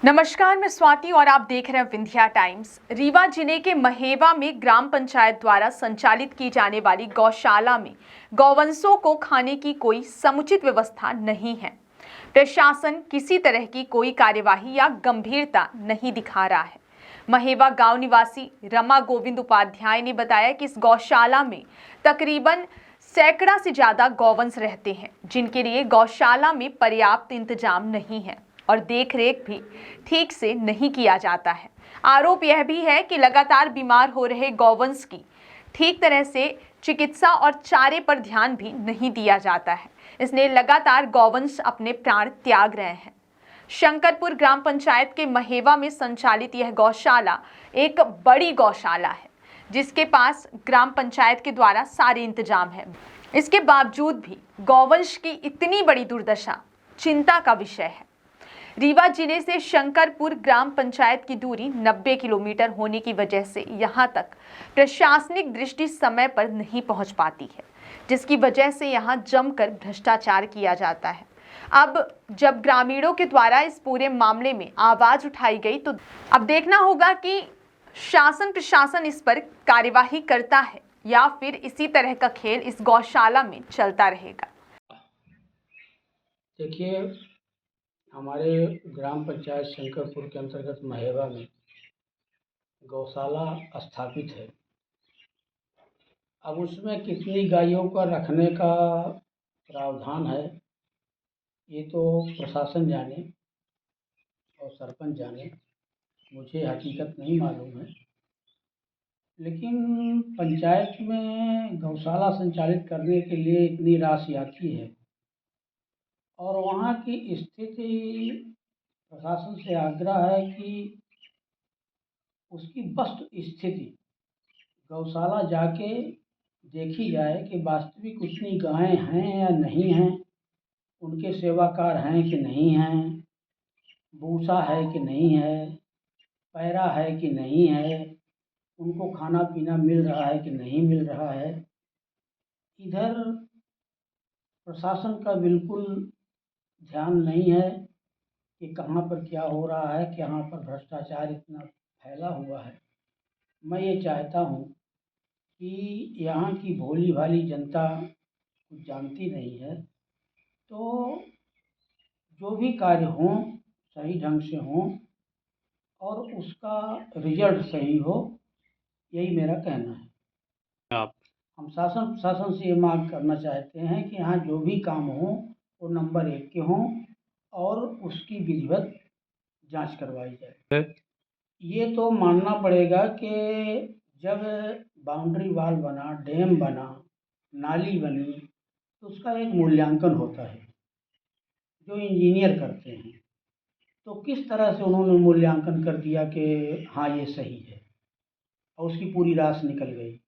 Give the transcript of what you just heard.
नमस्कार, मैं स्वाति और आप देख रहे हैं विंध्या टाइम्स। रीवा जिले के महेवा में ग्राम पंचायत द्वारा संचालित की जाने वाली गौशाला में गौवंशों को खाने की कोई समुचित व्यवस्था नहीं है। प्रशासन किसी तरह की कोई कार्यवाही या गंभीरता नहीं दिखा रहा है। महेवा गांव निवासी रमा गोविंद उपाध्याय ने बताया कि इस गौशाला में तकरीबन सैकड़ा से ज्यादा गौवंश रहते हैं, जिनके लिए गौशाला में पर्याप्त इंतजाम नहीं है और देखरेख भी ठीक से नहीं किया जाता है। आरोप यह भी है कि लगातार बीमार हो रहे गौवंश की ठीक तरह से चिकित्सा और चारे पर ध्यान भी नहीं दिया जाता है। इसलिए लगातार गौवंश अपने प्राण त्याग रहे हैं। शंकरपुर ग्राम पंचायत के महेवा में संचालित यह गौशाला एक बड़ी गौशाला है, जिसके पास ग्राम पंचायत के द्वारा सारे इंतजाम है। इसके बावजूद भी गौवंश की इतनी बड़ी दुर्दशा चिंता का विषय है। रीवा जिले से शंकरपुर ग्राम पंचायत की दूरी 90 किलोमीटर होने की वजह से यहां तक प्रशासनिक दृष्टि समय पर नहीं पहुंच पाती है, जिसकी वजह से यहां जमकर भ्रष्टाचार किया जाता है। अब जब ग्रामीणों के द्वारा इस पूरे मामले में आवाज उठाई गई, तो अब देखना होगा कि शासन प्रशासन इस पर कार्यवाही करता है या फिर इसी तरह का खेल इस गौशाला में चलता रहेगा। देखिए, हमारे ग्राम पंचायत शंकरपुर के अंतर्गत महेवा में गौशाला स्थापित है। अब उसमें कितनी गायों का रखने का प्रावधान है, ये तो प्रशासन जाने और सरपंच जाने, मुझे हकीकत नहीं मालूम है। लेकिन पंचायत में गौशाला संचालित करने के लिए इतनी राशि आती है और वहाँ की स्थिति, प्रशासन से आग्रह है कि उसकी वस्तु स्थिति गौशाला जाके देखी जाए कि वास्तविक उतनी गायें हैं या नहीं हैं, उनके सेवाकार हैं कि नहीं हैं, भूसा है कि नहीं है, पैरा है कि नहीं है, उनको खाना पीना मिल रहा है कि नहीं मिल रहा है। इधर प्रशासन का बिल्कुल ध्यान नहीं है कि कहाँ पर क्या हो रहा है, कहाँ पर भ्रष्टाचार इतना फैला हुआ है। मैं ये चाहता हूँ कि यहाँ की भोली भाली जनता कुछ जानती नहीं है, तो जो भी कार्य हों सही ढंग से हों और उसका रिजल्ट सही हो, यही मेरा कहना है। आप हम शासन प्रशासन से ये मांग करना चाहते हैं कि यहाँ जो भी काम हो वो नंबर 1 के हों और उसकी विधिवत जांच करवाई जाए। ये तो मानना पड़ेगा कि जब बाउंड्री वाल बना, डैम बना, नाली बनी, तो उसका एक मूल्यांकन होता है जो इंजीनियर करते हैं। तो किस तरह से उन्होंने मूल्यांकन कर दिया कि हाँ ये सही है और उसकी पूरी राशि निकल गई।